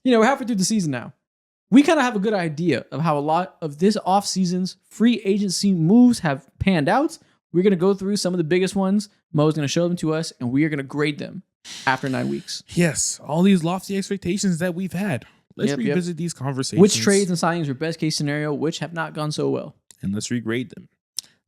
we're halfway through the season now. We kind of have a good idea of how a lot of this offseason's free agency moves have panned out. We're going to go through some of the biggest ones. Mo's going to show them to us, and we are going to grade them after 9 weeks. Yes, all these lofty expectations that we've had. Let's revisit these conversations. Which trades and signings are best case scenario, which have not gone so well. And let's regrade them.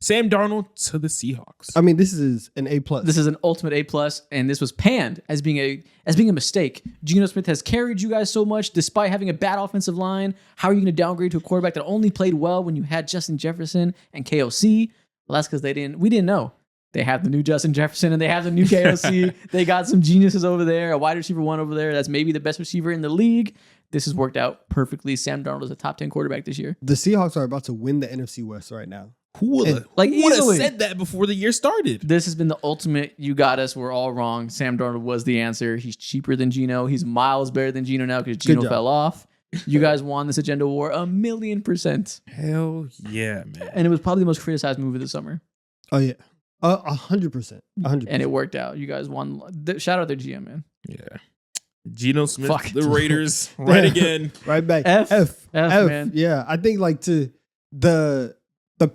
Sam Darnold to the Seahawks. I mean, this is an A+. This is an ultimate A+, and this was panned as being a mistake. Geno Smith has carried you guys so much despite having a bad offensive line. How are you going to downgrade to a quarterback that only played well when you had Justin Jefferson and KOC? Well, that's because we didn't know. They have the new Justin Jefferson and they have the new KOC. They got some geniuses over there, a wide receiver 1 over there. That's maybe the best receiver in the league. This has worked out perfectly. Sam Darnold is a top 10 quarterback this year. The Seahawks are about to win the NFC West right now. Who would have said that before the year started? This has been the ultimate, you got us, we're all wrong. Sam Darnold was the answer. He's cheaper than Geno. He's miles better than Geno now because Geno fell off. You guys won this agenda war 1,000,000%. Hell yeah, man. And it was probably the most criticized move of the summer. Oh, yeah. 100%. 100%. And it worked out. You guys won. Shout out their GM, man. Yeah. Geno Smith, Fuck. the Raiders, right again. Right back. F, man. Yeah, I think like the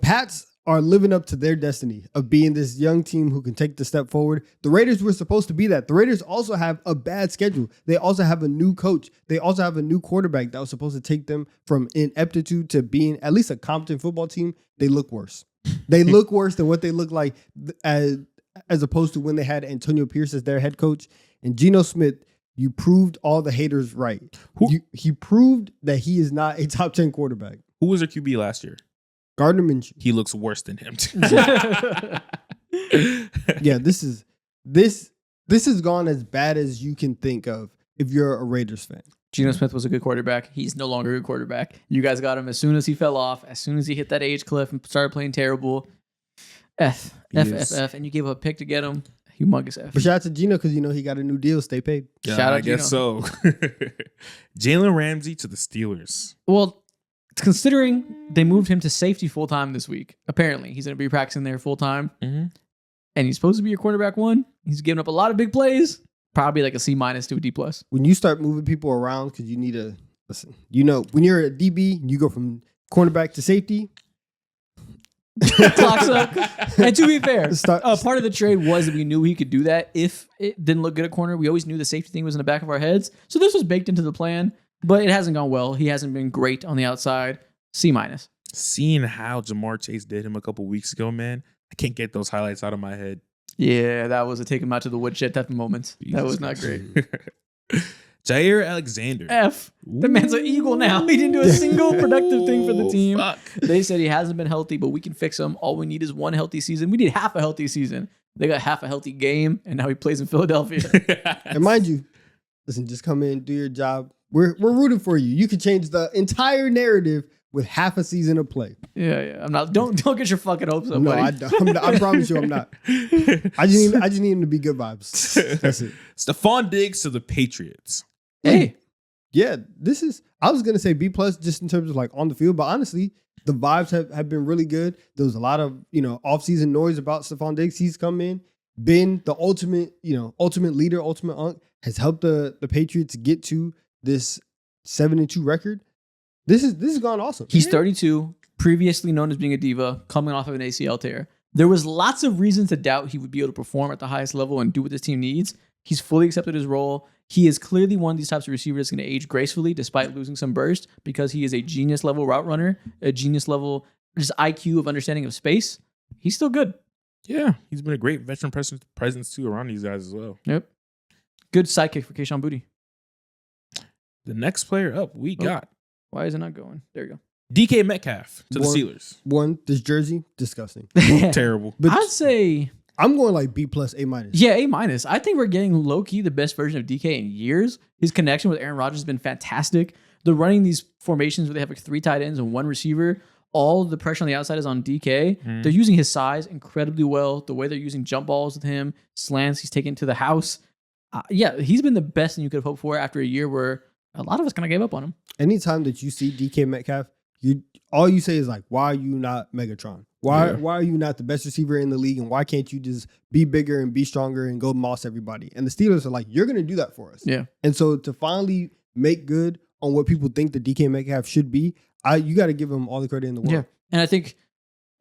Pats are living up to their destiny of being this young team who can take the step forward. The Raiders were supposed to be that. The Raiders also have a bad schedule. They also have a new coach. They also have a new quarterback that was supposed to take them from ineptitude to being at least a competent football team. They look worse. They look worse than what they look like as opposed to when they had Antonio Pierce as their head coach. And Geno Smith, you proved all the haters right. He proved that he is not a top 10 quarterback. Who was their QB last year? Gardner Minshew. He looks worse than him. Yeah, this has gone as bad as you can think of if you're a Raiders fan. Geno Smith was a good quarterback. He's no longer a good quarterback. You guys got him as soon as he fell off, as soon as he hit that age cliff and started playing terrible. F. And you gave up a pick to get him. Humongous F. But shout out to Geno because, he got a new deal. Stay paid. Yeah, shout out I guess so. Jalen Ramsey to the Steelers. Well, considering they moved him to safety full-time this week, apparently he's going to be practicing there full-time, and he's supposed to be your quarterback 1. He's giving up a lot of big plays. Probably like a C- to a D+. When you start moving people around because you need to listen, when you're a DB, you go from cornerback to safety. Clocks up. And to be fair, part of the trade was that we knew he could do that if it didn't look good at corner. We always knew the safety thing was in the back of our heads. So this was baked into the plan, but it hasn't gone well. He hasn't been great on the outside. C-. Seeing how Jamar Chase did him a couple weeks ago, man, I can't get those highlights out of my head. Yeah, that was a take him out to the woodshed type of moment. That was not great. Jaire Alexander. F. The man's an Eagle now. He didn't do a single productive thing for the team. Fuck. They said he hasn't been healthy, but we can fix him. All we need is one healthy season. We need half a healthy season. They got half a healthy game, and now he plays in Philadelphia. And mind you, listen, just come in, do your job. We're rooting for you. You can change the entire narrative with half a season of play. Yeah. I'm not. Don't get your fucking hopes up. No, buddy. I'm not, I promise you, I'm not. I just need him to be good vibes. That's it. Stefon Diggs to the Patriots. Hey, yeah, I was gonna say B+ just in terms of like on the field, but honestly, the vibes have been really good. There was a lot of offseason noise about Stefon Diggs. He's come in, been the ultimate leader, ultimate unk, has helped the Patriots get to this 7-2 record. This has gone awesome. He's 32, previously known as being a diva, coming off of an ACL tear. There was lots of reasons to doubt he would be able to perform at the highest level and do what this team needs. He's fully accepted his role. He is clearly one of these types of receivers that's going to age gracefully despite losing some burst because he is a genius level route runner, a genius level just IQ of understanding of space. He's still good. Yeah, he's been a great veteran presence too around these guys as well. Yep. Good sidekick for Keyshawn Boutte. The next player up, we got. Why is it not going? There you go. DK Metcalf to the Steelers. This jersey, disgusting. Terrible. But I'd say I'm going like B+, A-. Yeah, A-. I think we're getting low-key the best version of DK in years. His connection with Aaron Rodgers has been fantastic. They're running these formations where they have like 3 tight ends and 1 receiver. All the pressure on the outside is on DK. They're using his size incredibly well. The way they're using jump balls with him, slants he's taken to the house. He's been the best thing you could have hoped for after a year where a lot of us kind of gave up on him. Anytime that you see DK Metcalf, all you say is like, why are you not Megatron? Why are you not the best receiver in the league? And why can't you just be bigger and be stronger and go moss everybody? And the Steelers are like, you're going to do that for us. Yeah. And so to finally make good on what people think the DK Metcalf should be, you got to give him all the credit in the world. Yeah. And I think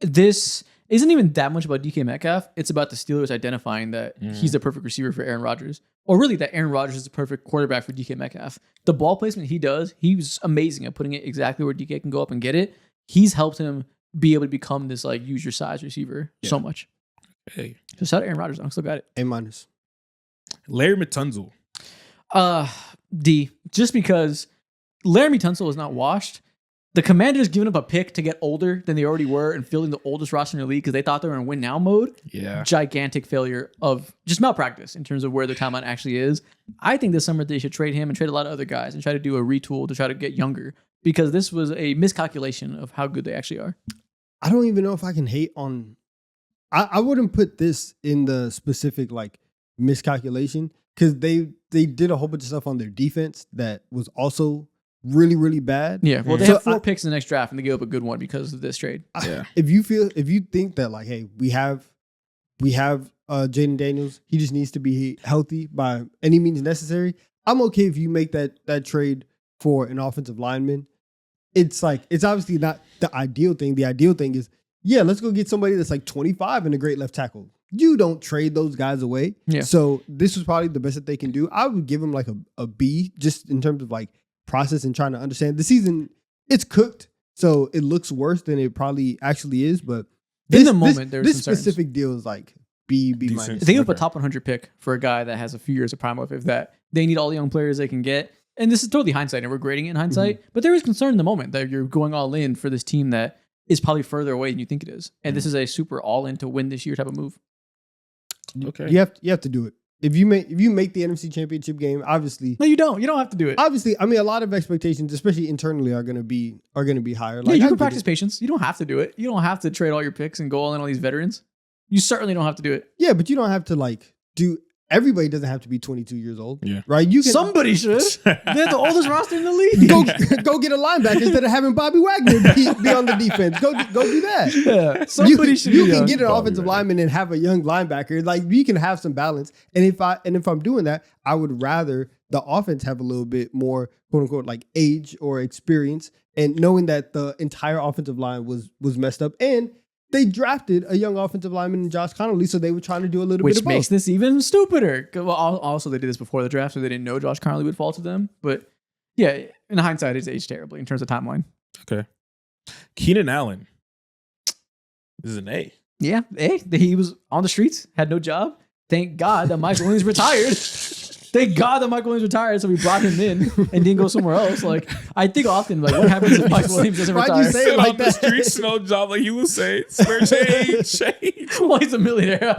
this isn't even that much about DK Metcalf. It's about the Steelers identifying that he's the perfect receiver for Aaron Rodgers. Or really that Aaron Rodgers is the perfect quarterback for DK Metcalf. The ball placement he does, he's amazing at putting it exactly where DK can go up and get it. He's helped him be able to become this like use your size receiver so much. Hey. So shout out Aaron Rodgers. I'm still got it. A-. Larry Tunsil. D. Just because Laramie Tunsil is not washed. The Commanders giving up a pick to get older than they already were and fielding the oldest roster in the league because they thought they were in win now mode. Yeah. Gigantic failure of just malpractice in terms of where their timeline actually is. I think this summer they should trade him and trade a lot of other guys and try to do a retool to try to get younger because this was a miscalculation of how good they actually are. I don't even know if I can hate on. I wouldn't put this in the specific like miscalculation because they did a whole bunch of stuff on their defense that was also really, really bad. Yeah, well, they have 4 picks in the next draft, and they gave up a good one because of this trade. Yeah. If you think that like, hey, we have Jaden Daniels, he just needs to be healthy by any means necessary. I'm okay if you make that trade for an offensive lineman. It's like it's obviously not the ideal thing. The ideal thing is, yeah, let's go get somebody that's like 25 and a great left tackle. You don't trade those guys away. Yeah. So this was probably the best that they can do. I would give them like a B just in terms of like process and trying to understand the season. It's cooked, so it looks worse than it probably actually is. But in the moment, there's this concerns. specific deal is like B Decent. minus. They give up a top 100 pick for a guy that has a few years of prime life. If that they need all the young players they can get, and this is totally hindsight, and we're grading it in hindsight. But there is concern in the moment that you're going all in for this team that is probably further away than you think it is, and this is a super all in to win this year type of move. Okay. You have to do it. If you make the NFC Championship game, obviously. No, you don't. You don't have to do it. Obviously, I mean, a lot of expectations, especially internally, are gonna be higher. Yeah, Like, you I can get practice it. patience. You don't have to do it. You don't have to trade all your picks and go all in on these veterans. You certainly don't have to do it. Yeah, but you don't have to like do. Everybody doesn't have to be 22 years old. Yeah. Right. You can Somebody should. They're the oldest roster in the league. go get a linebacker instead of having Bobby Wagner be on the defense. Go do that. Yeah, somebody should. You be can young. get an Bobby offensive Wagner. lineman and have a young linebacker. Like you can have some balance. And if I'm doing that, I would rather the offense have a little bit more quote unquote like age or experience, and knowing that the entire offensive line was messed up, and they drafted a young offensive lineman in Josh Connolly, so they were trying to do a little bit Which of both. makes this even stupider. Well, also, they did this before the draft, so they didn't know Josh Connolly would fall to them. But yeah, in hindsight, it's aged terribly in terms of timeline. Okay. Keenan Allen. This is an A. Yeah, hey, he was on the streets, had no job. Thank God that Mike Williams retired. Thank God that Mike Williams retired, so we brought him in and didn't go somewhere else. Like, I think often, like, what happens if Mike Williams doesn't Why'd you retire? say it Sit like on the that? streets, no job, like he was saying. Spare change. Well, he's a millionaire.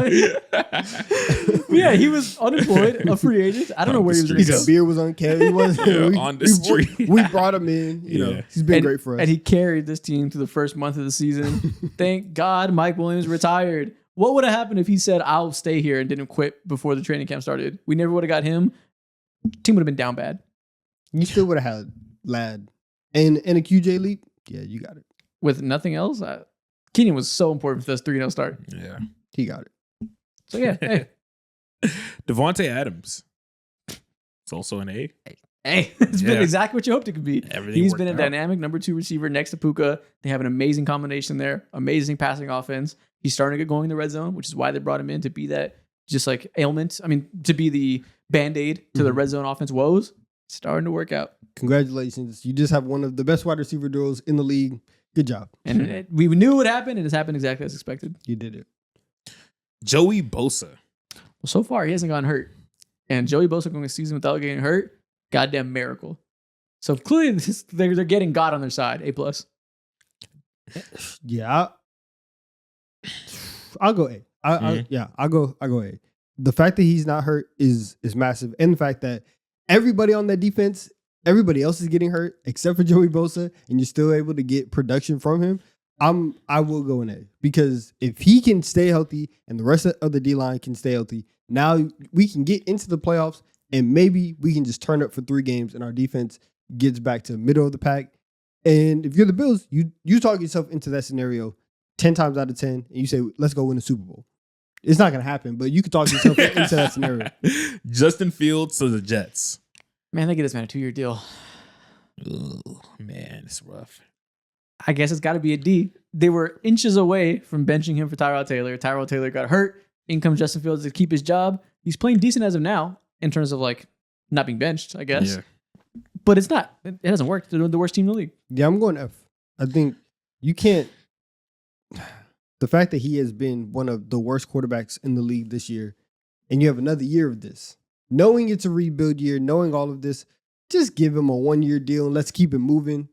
But yeah, he was unemployed, a free agent. I don't know where he was going to His go. beer was on camera. He was On the street. We brought him in. You know, Yeah. he's been great for us. And he carried this team through the first month of the season. Thank God Mike Williams retired. What would have happened if he said, I'll stay here and didn't quit before the training camp started? We never would have got him. Team would have been down bad. You still would have had Ladd and a QJ leap. Yeah, you got it. With nothing else, Keenan was so important for this 3-0 start. Yeah. He got it. So yeah, hey, Davante Adams. It's also an A. it's been Yeah. exactly what you hoped it could be. Everything He's worked been a out. dynamic number 2 receiver next to Puka. They have an amazing combination there, amazing passing offense. He's starting to get going in the red zone, which is why they brought him in to be that just like ailment. I mean, to be the Band-Aid to the red zone offense woes. It's starting to work out. Congratulations. You just have one of the best wide receiver duos in the league. Good job. And we knew it would happen, and it's happened exactly as expected. You did it. Joey Bosa. Well, so far, he hasn't gotten hurt. And Joey Bosa going a season without getting hurt, goddamn miracle. So clearly, they're getting God on their side. A+. Yeah. I'll go A. I'll go A. The fact that he's not hurt is massive. And the fact that everybody on that defense, everybody else is getting hurt except for Joey Bosa, and you're still able to get production from him. I will go in A, because if he can stay healthy and the rest of the D-line can stay healthy, now we can get into the playoffs, and maybe we can just turn up for 3 games and our defense gets back to middle of the pack. And if you're the Bills, you talk yourself into that scenario 10 times out of 10, and you say, let's go win the Super Bowl. It's not going to happen, but you could talk yourself into that scenario. Justin Fields to the Jets. Man, they get this man a 2-year deal. Oh, man, it's rough. I guess it's got to be a D. They were inches away from benching him for Tyrod Taylor. Tyrod Taylor got hurt. In comes Justin Fields to keep his job. He's playing decent as of now in terms of like not being benched, I guess. Yeah. But it's not. It hasn't worked. They're the worst team in the league. Yeah, I'm going F. I think you can't. The fact that he has been one of the worst quarterbacks in the league this year, and you have another year of this, knowing it's a rebuild year, knowing all of this, just give him a 1-year deal and let's keep it moving.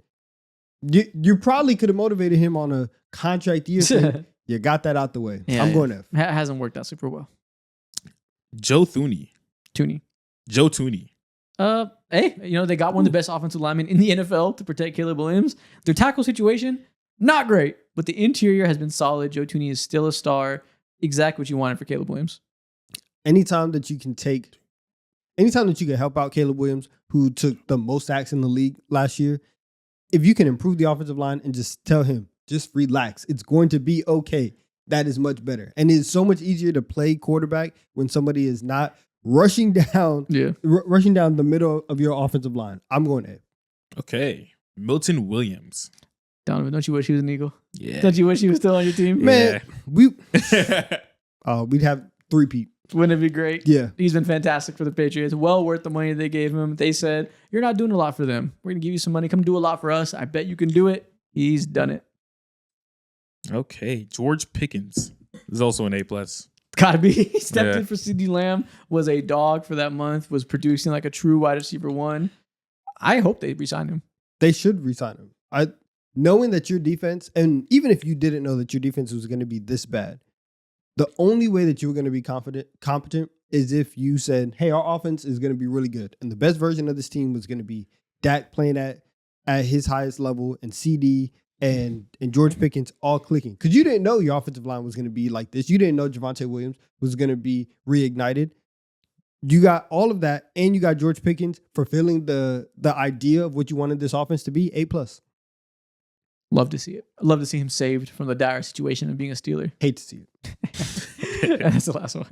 You probably could have motivated him on a contract year thing. You got that out the way. Yeah, I'm going F. Hasn't worked out super well. Joe Thuney. Joe Thuney. Hey, they got one of the best offensive linemen in the NFL to protect Caleb Williams. Their tackle situation, not great, but the interior has been solid. Joe Thuney is still a star. Exactly what you wanted for Caleb Williams. Anytime that you can help out Caleb Williams, who took the most sacks in the league last year, if you can improve the offensive line and just tell him, just relax, it's going to be okay. That is much better. And it's so much easier to play quarterback when somebody is not rushing down the middle of your offensive line. I'm going to. Okay. Milton Williams. Donovan, don't you wish he was an Eagle? Yeah. Don't you wish he was still on your team? Man, we'd have 3-peat. Wouldn't it be great? Yeah. He's been fantastic for the Patriots. Well worth the money they gave him. They said, you're not doing a lot for them. We're going to give you some money. Come do a lot for us. I bet you can do it. He's done it. Okay. George Pickens is also an A+. Gotta be. He stepped in for CeeDee Lamb, was a dog for that month, was producing like a true wide receiver 1. I hope they re-sign him. They should re-sign him. Knowing that your defense, and even if you didn't know that your defense was going to be this bad, the only way that you were going to be competent is if you said, hey, our offense is going to be really good. And the best version of this team was going to be Dak playing at his highest level and CD and George Pickens all clicking. Because you didn't know your offensive line was going to be like this. You didn't know Davante Williams was going to be reignited. You got all of that, and you got George Pickens fulfilling the idea of what you wanted this offense to be, A+. Love to see it. I'd love to see him saved from the dire situation of being a Steeler. Hate to see it. That's the last one.